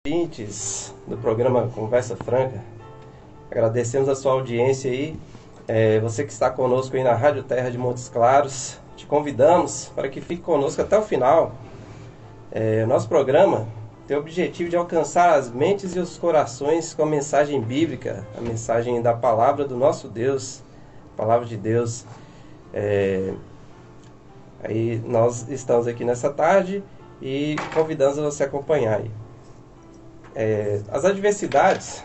Ouvintes do programa Conversa Franca, agradecemos a sua audiência aí. Você que está conosco aí na Rádio Terra de Montes Claros, te convidamos para que fique conosco até o final. Nosso programa tem o objetivo de alcançar as mentes e os corações com a mensagem bíblica, a mensagem da palavra do nosso Deus, a palavra de Deus. Aí nós estamos aqui nessa tarde e convidamos a você acompanhar aí. As adversidades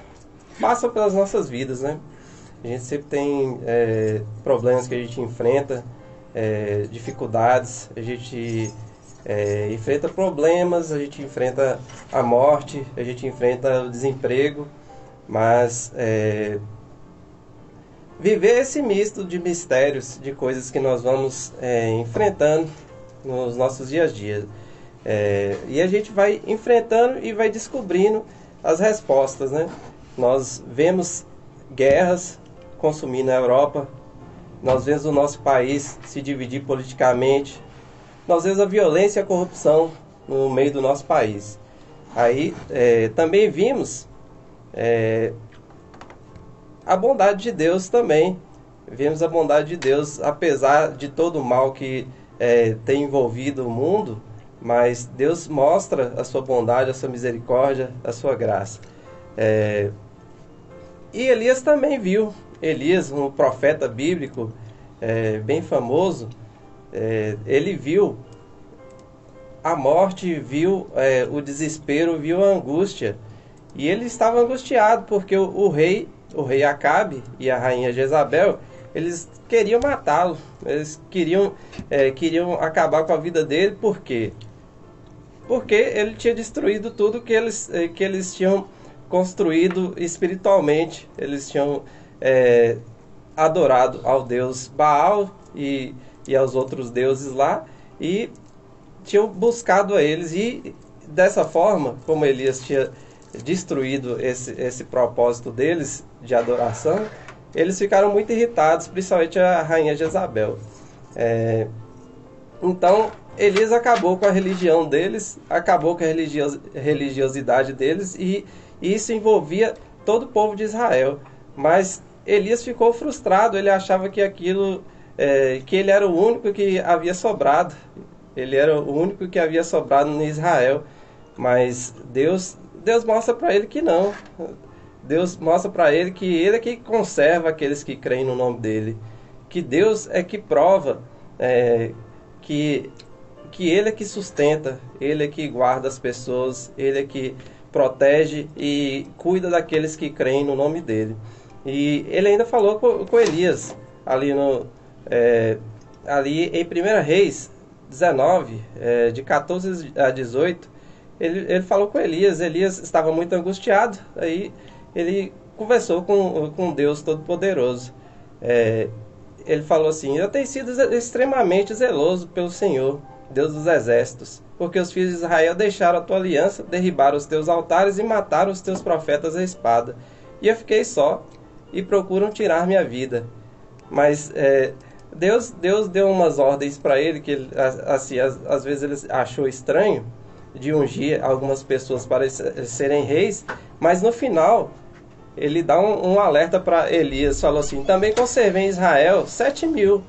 passam pelas nossas vidas, né? A gente sempre tem problemas que a gente enfrenta, dificuldades, a gente enfrenta problemas, a gente enfrenta a morte, a gente enfrenta o desemprego, mas viver esse misto de mistérios, de coisas que nós vamos enfrentando nos nossos dias a dias. E a gente vai enfrentando e vai descobrindo as respostas, né? Nós vemos guerras consumindo a Europa, nós vemos o nosso país se dividir politicamente, nós vemos a violência e a corrupção no meio do nosso país. Aí também vimos a bondade de Deus também. Vemos a bondade de Deus, apesar de todo o mal que tem envolvido o mundo. Mas Deus mostra a sua bondade, a sua misericórdia, a sua graça. E Elias também viu. Elias, um profeta bíblico bem famoso, ele viu a morte, viu o desespero, viu a angústia. E ele estava angustiado porque o rei Acabe e a rainha Jezabel, eles queriam matá-lo. Eles queriam acabar com a vida dele. Por quê? Porque ele tinha destruído tudo que eles tinham construído espiritualmente. Eles tinham adorado ao deus Baal e aos outros deuses lá, e tinham buscado a eles. E dessa forma, como Elias tinha destruído esse propósito deles de adoração, eles ficaram muito irritados, principalmente a rainha Jezabel. Então Elias acabou com a religião deles, acabou com a religiosidade deles, e isso envolvia todo o povo de Israel. Mas Elias ficou frustrado, ele achava que que ele era o único que havia sobrado. Ele era o único que havia sobrado em Israel. Mas Deus mostra para ele que não. Deus mostra para ele ele é que conserva aqueles que creem no nome dele. Que Deus é que prova que Ele é que sustenta, Ele é que guarda as pessoas, Ele é que protege e cuida daqueles que creem no nome dele. E ele ainda falou com Elias, ali em 1 Reis 19, de 14 a 18, ele falou com Elias. Elias estava muito angustiado, aí ele conversou com Deus Todo-Poderoso. Ele falou assim: eu tenho sido extremamente zeloso pelo Senhor, Deus dos exércitos, porque os filhos de Israel deixaram a tua aliança, derribaram os teus altares e mataram os teus profetas à espada. E eu fiquei só, e procuram tirar minha vida. Mas Deus deu umas ordens para ele, que ele, assim, às vezes ele achou estranho, de ungir algumas pessoas para serem reis, mas no final ele dá um alerta para Elias, falou assim: também conservei em Israel 7.000,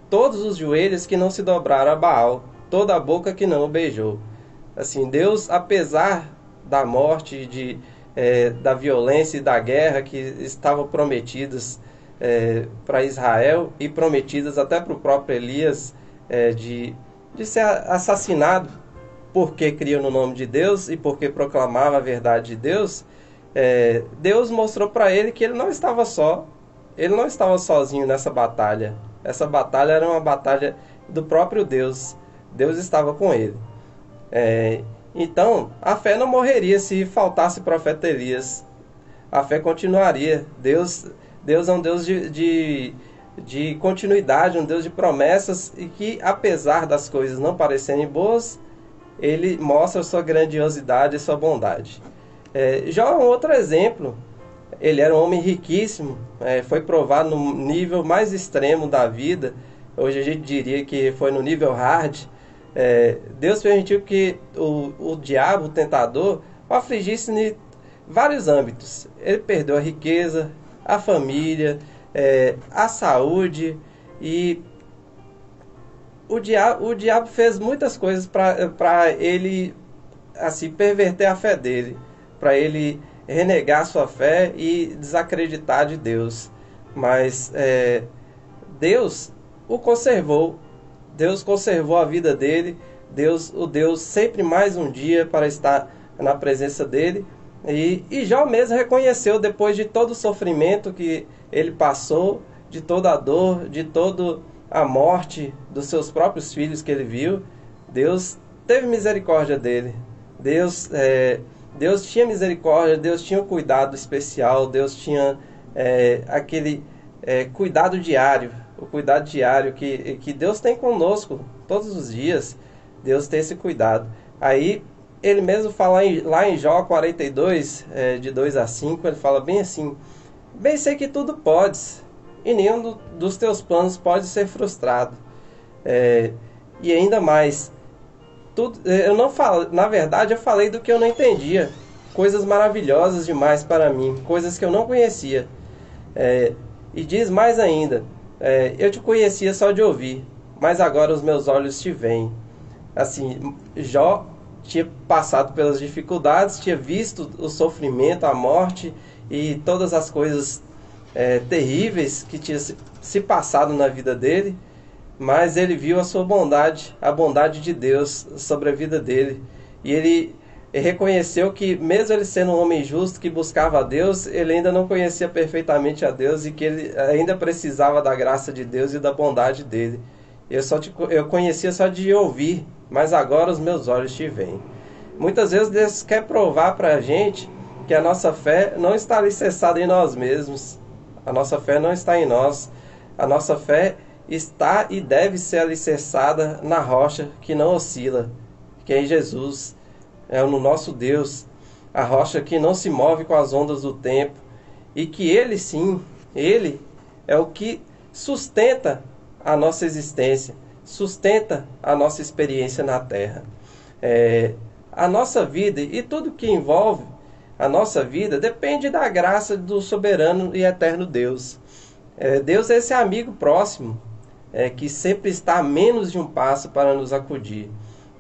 todos os joelhos que não se dobraram a Baal, toda a boca que não o beijou. Assim, Deus, apesar da morte, da violência e da guerra que estavam prometidas para Israel, e prometidas até para o próprio Elias, de ser assassinado porque cria no nome de Deus e porque proclamava a verdade de Deus, Deus mostrou para ele que ele não estava só. Ele não estava sozinho nessa batalha. Essa batalha era uma batalha do próprio Deus. Deus estava com ele. Então, a fé não morreria se faltasse o profeta Elias. A fé continuaria. Deus é um Deus de continuidade, um Deus de promessas, e que, apesar das coisas não parecerem boas, Ele mostra a sua grandiosidade e sua bondade. Já um outro exemplo, ele era um homem riquíssimo, foi provado no nível mais extremo da vida. Hoje a gente diria que foi no nível hard. Deus permitiu que o diabo, o tentador, o afligisse em vários âmbitos. Ele perdeu a riqueza, a família, a saúde, e o diabo fez muitas coisas para ele assim perverter a fé dele, para ele renegar sua fé e desacreditar de Deus. Mas Deus o conservou. Deus conservou a vida dele. Deus o deu sempre mais um dia para estar na presença dele. E Jó mesmo reconheceu, depois de todo o sofrimento que ele passou, de toda a dor, de toda a morte dos seus próprios filhos que ele viu, Deus teve misericórdia dele. Deus tinha misericórdia, Deus tinha um cuidado especial, Deus tinha aquele cuidado diário, o cuidado diário que Deus tem conosco todos os dias. Deus tem esse cuidado. Aí ele mesmo fala lá em Jó 42, de 2 a 5, ele fala bem assim: bem sei que tudo podes, e nenhum dos teus planos pode ser frustrado. E ainda mais, eu não falo, na verdade eu falei do que eu não entendia, coisas maravilhosas demais para mim, coisas que eu não conhecia. E diz mais ainda: eu te conhecia só de ouvir, mas agora os meus olhos te veem. Assim, Jó tinha passado pelas dificuldades, tinha visto o sofrimento, a morte e todas as coisas terríveis que tinha se passado na vida dele, mas ele viu a sua bondade, a bondade de Deus sobre a vida dele, e ele reconheceu que mesmo ele sendo um homem justo que buscava a Deus, ele ainda não conhecia perfeitamente a Deus e que ele ainda precisava da graça de Deus e da bondade dele. Eu conhecia só de ouvir, mas agora os meus olhos te veem. Muitas vezes Deus quer provar para a gente que a nossa fé não está alicerçada em nós mesmos. A nossa fé não está em nós. A nossa fé está e deve ser alicerçada na rocha que não oscila, que é em Jesus, no nosso Deus, a rocha que não se move com as ondas do tempo, e que Ele sim, Ele é o que sustenta a nossa existência, sustenta a nossa experiência na Terra. A nossa vida e tudo que envolve a nossa vida depende da graça do soberano e eterno Deus. Deus é esse amigo próximo, que sempre está a menos de um passo para nos acudir.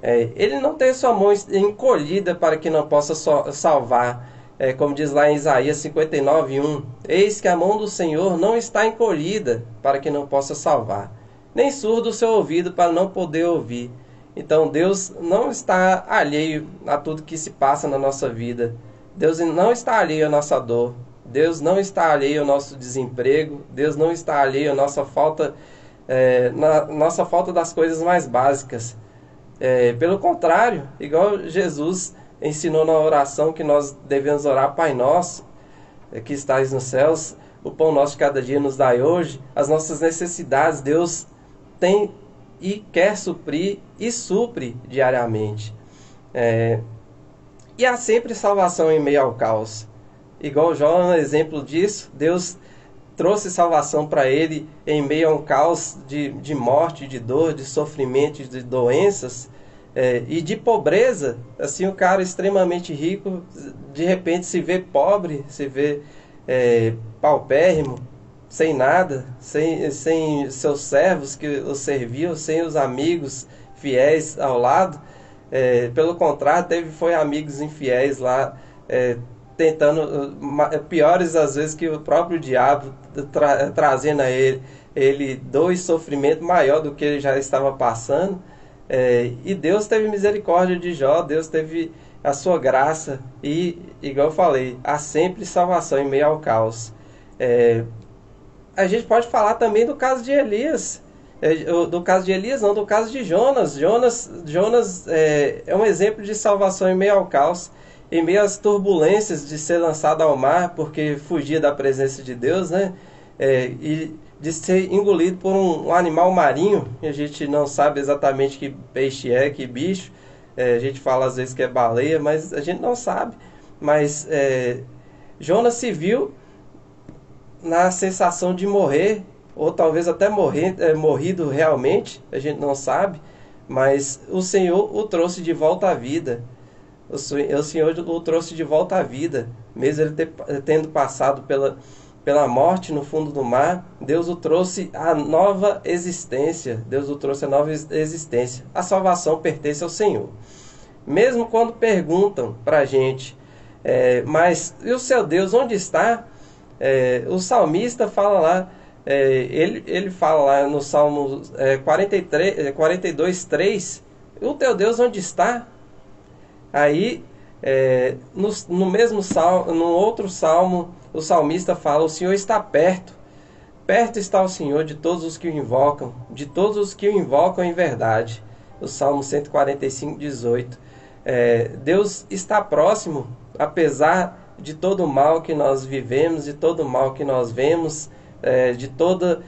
Ele não tem sua mão encolhida para que não possa salvar. Como diz lá em Isaías 59:1, eis que a mão do Senhor não está encolhida para que não possa salvar, nem surdo o seu ouvido para não poder ouvir. Então Deus não está alheio a tudo que se passa na nossa vida. Deus não está alheio à nossa dor. Deus não está alheio ao nosso desemprego. Deus não está alheio à nossa falta, nossa falta das coisas mais básicas. Pelo contrário, igual Jesus ensinou na oração que nós devemos orar: Pai nosso, que estais nos céus, o pão nosso de cada dia nos dai hoje. As nossas necessidades Deus tem e quer suprir e supre diariamente. E há sempre salvação em meio ao caos. Igual Jó é um exemplo disso. Deus trouxe salvação para ele em meio a um caos de morte, de dor, de sofrimento, de doenças e de pobreza. Assim, o cara extremamente rico de repente se vê pobre, se vê paupérrimo, sem nada, sem seus servos que o serviam, sem os amigos fiéis ao lado. Pelo contrário, foi amigos infiéis lá, tentando, piores às vezes que o próprio diabo, trazendo a ele dor e sofrimento maior do que ele já estava passando. E Deus teve misericórdia de Jó, Deus teve a sua graça, e, igual eu falei, há sempre salvação em meio ao caos. A gente pode falar também do caso de Elias. Do caso de Elias não, do caso de Jonas. Jonas é um exemplo de salvação em meio ao caos, em meio às turbulências de ser lançado ao mar porque fugia da presença de Deus, né? E de ser engolido por um animal marinho, e a gente não sabe exatamente que peixe que bicho. A gente fala às vezes que é baleia, mas a gente não sabe. Mas Jonas se viu na sensação de morrer, ou talvez até morrido realmente, a gente não sabe, mas o Senhor o trouxe de volta à vida. o Senhor o trouxe de volta à vida, mesmo ele tendo passado pela morte no fundo do mar. Deus o trouxe à nova existência. Deus o trouxe à nova existência. A salvação pertence ao Senhor. Mesmo quando perguntam para a gente, mas e o seu Deus, onde está? O salmista fala lá, ele fala lá no Salmo 42:3, o teu Deus onde está? Aí, no mesmo salmo, no outro salmo, o salmista fala, o Senhor está perto. Perto está o Senhor de todos os que o invocam, de todos os que o invocam em verdade. O Salmo 145:18. Deus está próximo, apesar de todo o mal que nós vivemos, de todo o mal que nós vemos, de todo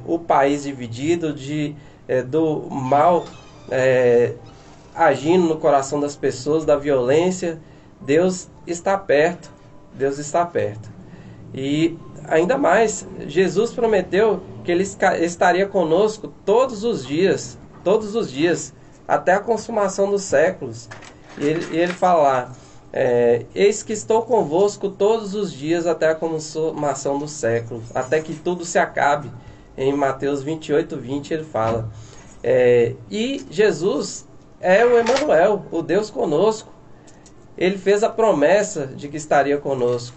o país dividido, do mal agindo no coração das pessoas, da violência. Deus está perto. Deus está perto. E ainda mais, Jesus prometeu que Ele estaria conosco todos os dias, até a consumação dos séculos. E ele fala lá, eis que estou convosco todos os dias até a consumação dos séculos, até que tudo se acabe. Em Mateus 28:20 ele fala. E Jesus é o Emanuel, o Deus conosco. Ele fez a promessa de que estaria conosco.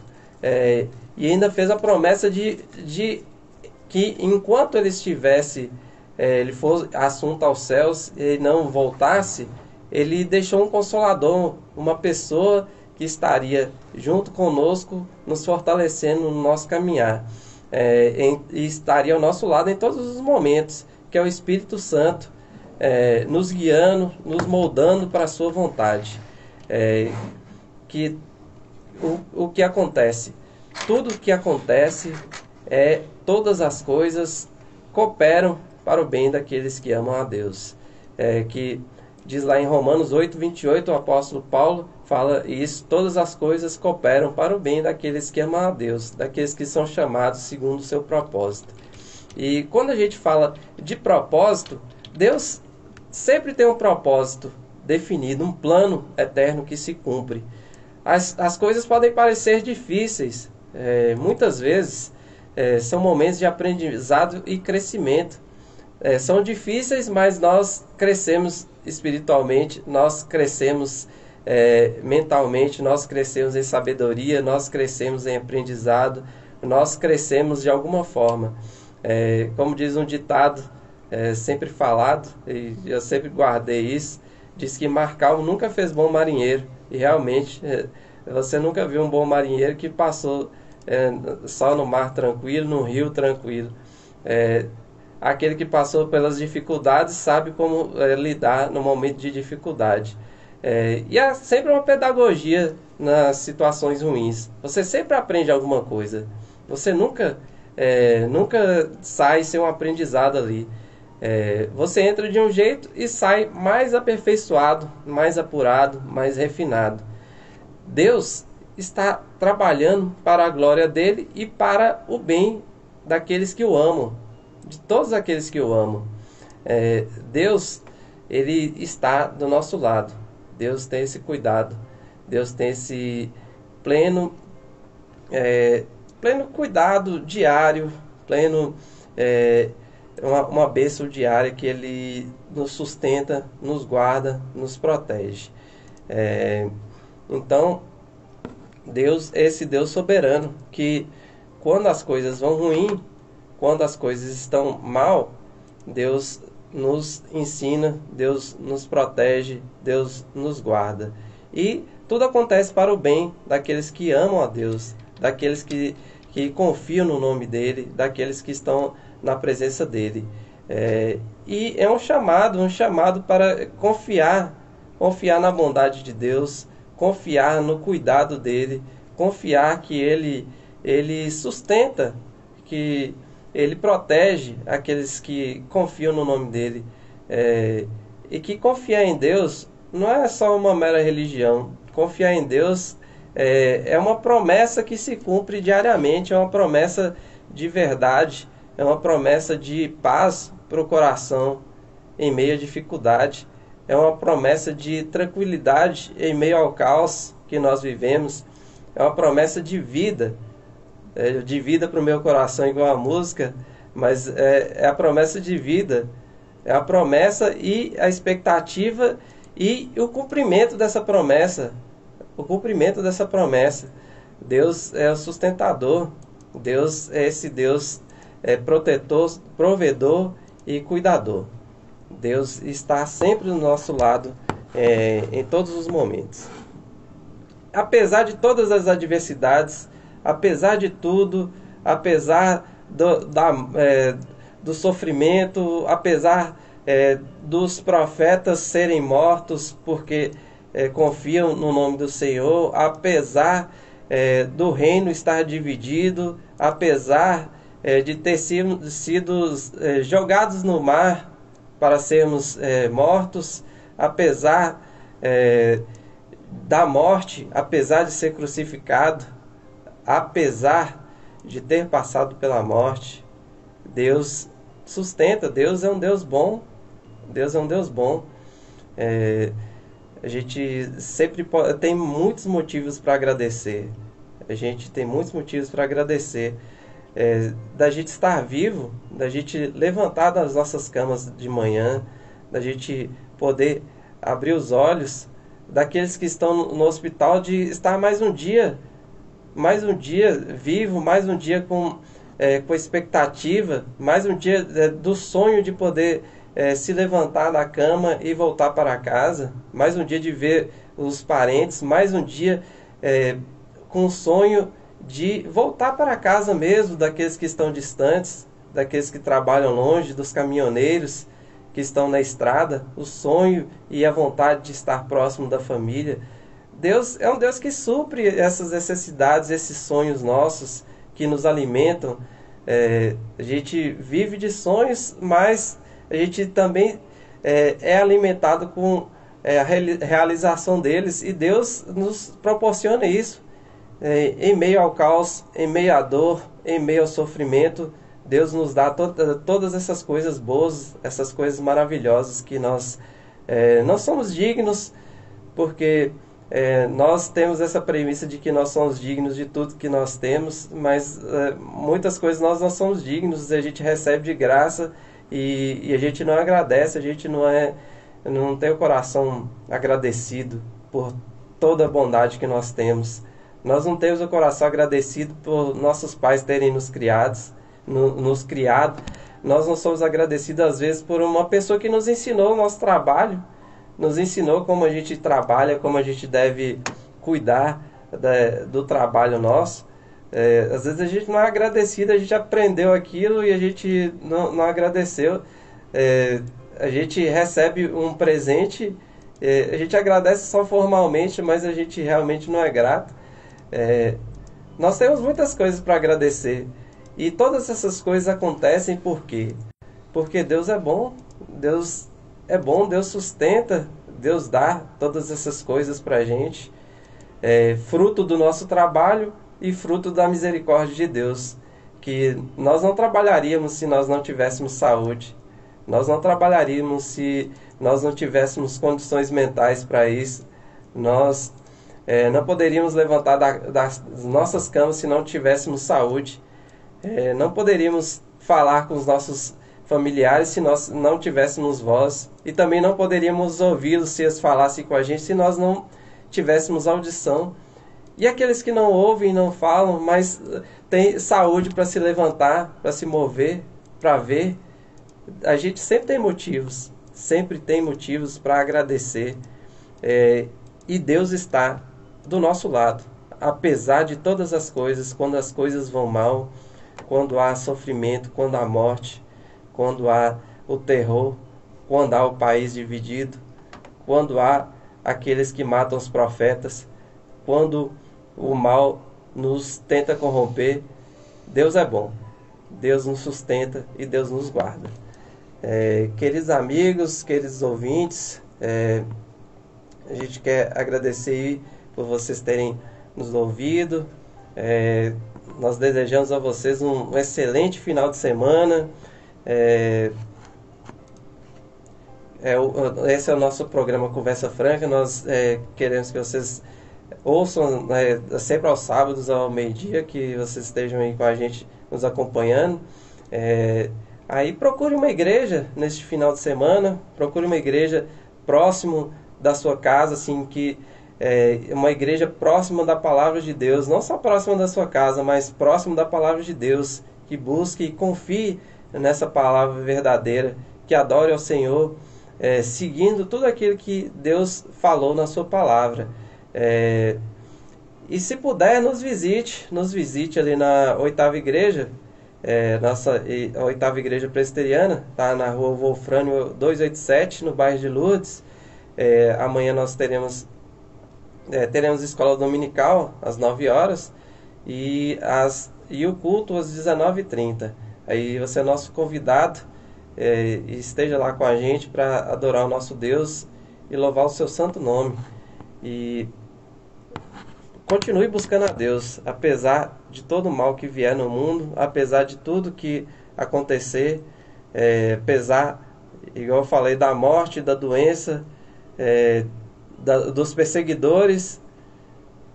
E ainda fez a promessa de que enquanto ele estivesse, ele fosse assunto aos céus e não voltasse, ele deixou um consolador, uma pessoa que estaria junto conosco, nos fortalecendo no nosso caminhar. E estaria ao nosso lado em todos os momentos, que é o Espírito Santo, nos guiando, nos moldando para a sua vontade. O que acontece? Tudo o que acontece, todas as coisas cooperam para o bem daqueles que amam a Deus. Que diz lá em Romanos 8:28, o apóstolo Paulo fala isso, todas as coisas cooperam para o bem daqueles que amam a Deus, daqueles que são chamados segundo o seu propósito. E quando a gente fala de propósito, Deus sempre tem um propósito definido, um plano eterno que se cumpre. As coisas podem parecer difíceis, muitas vezes são momentos de aprendizado e crescimento. São difíceis, mas nós crescemos espiritualmente, nós crescemos mentalmente, nós crescemos em sabedoria, nós crescemos em aprendizado, nós crescemos de alguma forma. Como diz um ditado sempre falado, e eu sempre guardei isso, diz que mar calmo nunca fez bom marinheiro. E realmente, você nunca viu um bom marinheiro que passou só no mar tranquilo, no rio tranquilo. Aquele que passou pelas dificuldades sabe como lidar no momento de dificuldade. E há sempre uma pedagogia nas situações ruins. Você sempre aprende alguma coisa. Você nunca sai sem um aprendizado ali. Você entra de um jeito e sai mais aperfeiçoado, mais apurado, mais refinado. Deus está trabalhando para a glória dele e para o bem daqueles que o amam, de todos aqueles que o amam. Deus, ele está do nosso lado. Deus tem esse cuidado. Deus tem esse pleno cuidado diário, uma bênção diária que Ele nos sustenta, nos guarda, nos protege. Então, Deus é esse Deus soberano que quando as coisas vão ruim, quando as coisas estão mal, Deus nos ensina, Deus nos protege, Deus nos guarda. E tudo acontece para o bem daqueles que amam a Deus, daqueles que confiam no nome dEle, daqueles que estão na presença dEle. E é um chamado para confiar na bondade de Deus, confiar no cuidado dEle, confiar que Ele sustenta, que Ele protege aqueles que confiam no nome dEle. E que confiar em Deus não é só uma mera religião. Confiar em Deus é uma promessa que se cumpre diariamente, é uma promessa de verdade, é uma promessa de paz para o coração em meio à dificuldade. é uma promessa de tranquilidade em meio ao caos que nós vivemos, é uma promessa de vida para o meu coração, igual a música, mas é a promessa de vida, é a promessa e a expectativa e o cumprimento dessa promessa, o cumprimento dessa promessa. Deus é o sustentador, Deus é esse Deus protetor, provedor e cuidador. Deus está sempre do nosso lado em todos os momentos. Apesar de todas as adversidades, apesar de tudo, apesar do sofrimento, apesar dos profetas serem mortos porque confiam no nome do Senhor, apesar do reino estar dividido, apesar de ter sido jogados no mar para sermos mortos, apesar da morte, apesar de ser crucificado, apesar de ter passado pela morte, Deus sustenta. Deus é um Deus bom. Deus é um Deus bom. A gente sempre tem muitos motivos para agradecer. A gente tem muitos motivos para agradecer. Da gente estar vivo, da gente levantar das nossas camas de manhã, da gente poder abrir os olhos, daqueles que estão no hospital, de estar mais um dia vivo, mais um dia com expectativa, mais um dia do sonho de poder se levantar da cama e voltar para casa, mais um dia de ver os parentes, mais um dia com o sonho de voltar para casa mesmo, daqueles que estão distantes, daqueles que trabalham longe, dos caminhoneiros que estão na estrada, o sonho e a vontade de estar próximo da família. Deus é um Deus que supre essas necessidades, esses sonhos nossos que nos alimentam. A gente vive de sonhos, mas a gente também é alimentado com a realização deles, e Deus nos proporciona isso. Em meio ao caos, em meio à dor, em meio ao sofrimento, Deus nos dá todas essas coisas boas, essas coisas maravilhosas que nós não somos dignos, porque nós temos essa premissa de que nós somos dignos de tudo que nós temos, mas muitas coisas nós não somos dignos, a gente recebe de graça e a gente não agradece, a gente não tem o coração agradecido por toda a bondade que nós temos. Nós não temos o coração agradecido por nossos pais terem nos criado. Nós não somos agradecidos às vezes por uma pessoa que nos ensinou o nosso trabalho, nos ensinou como a gente trabalha, como a gente deve cuidar do trabalho nosso. Às vezes a gente não é agradecido, a gente aprendeu aquilo e a gente não agradeceu. A gente recebe um presente, a gente agradece só formalmente, mas a gente realmente não é grato. Nós temos muitas coisas para agradecer, e todas essas coisas acontecem por quê? Porque Deus é bom, Deus sustenta, Deus dá todas essas coisas para a gente, fruto do nosso trabalho e fruto da misericórdia de Deus, que nós não trabalharíamos se nós não tivéssemos saúde, nós não trabalharíamos se nós não tivéssemos condições mentais para isso, nós não poderíamos levantar das nossas camas se não tivéssemos saúde. Não poderíamos falar com os nossos familiares se nós não tivéssemos voz. E também não poderíamos ouvi-los se eles falassem com a gente se nós não tivéssemos audição. E aqueles que não ouvem e não falam, mas têm saúde para se levantar, para se mover, para ver, a gente sempre tem motivos para agradecer. E Deus está do nosso lado, apesar de todas as coisas, quando as coisas vão mal, quando há sofrimento, quando há morte, quando há o terror, quando há o país dividido, quando há aqueles que matam os profetas, quando o mal nos tenta corromper. Deus é bom, Deus nos sustenta e Deus nos guarda. Queridos amigos, queridos ouvintes, a gente quer agradecer aí por vocês terem nos ouvido. Nós desejamos a vocês um excelente final de semana. Esse é o nosso programa Conversa Franca. Nós queremos que vocês ouçam sempre aos sábados ao meio-dia, que vocês estejam aí com a gente nos acompanhando. Aí procure uma igreja neste final de semana, procure uma igreja próximo da sua casa, assim, uma igreja próxima da palavra de Deus, não só próxima da sua casa, mas próximo da palavra de Deus, que busque e confie nessa palavra verdadeira, que adore ao Senhor, seguindo tudo aquilo que Deus falou na sua palavra. E se puder, nos visite ali na Oitava Igreja, nossa a Oitava Igreja Presbiteriana, tá na rua Wolfrânio 287, no bairro de Lourdes. Amanhã nós teremos escola dominical às 9 horas e o culto às 19h30. Aí você é nosso convidado, e esteja lá com a gente para adorar o nosso Deus e louvar o seu santo nome. E continue buscando a Deus, apesar de todo o mal que vier no mundo, apesar de tudo que acontecer, apesar, igual eu falei, da morte, da doença, dos perseguidores.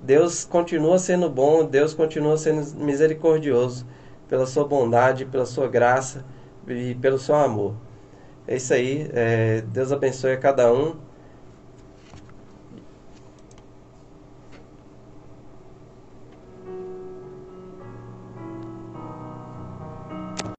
Deus continua sendo bom, Deus continua sendo misericordioso pela sua bondade, pela sua graça e pelo seu amor. É isso aí, Deus abençoe a cada um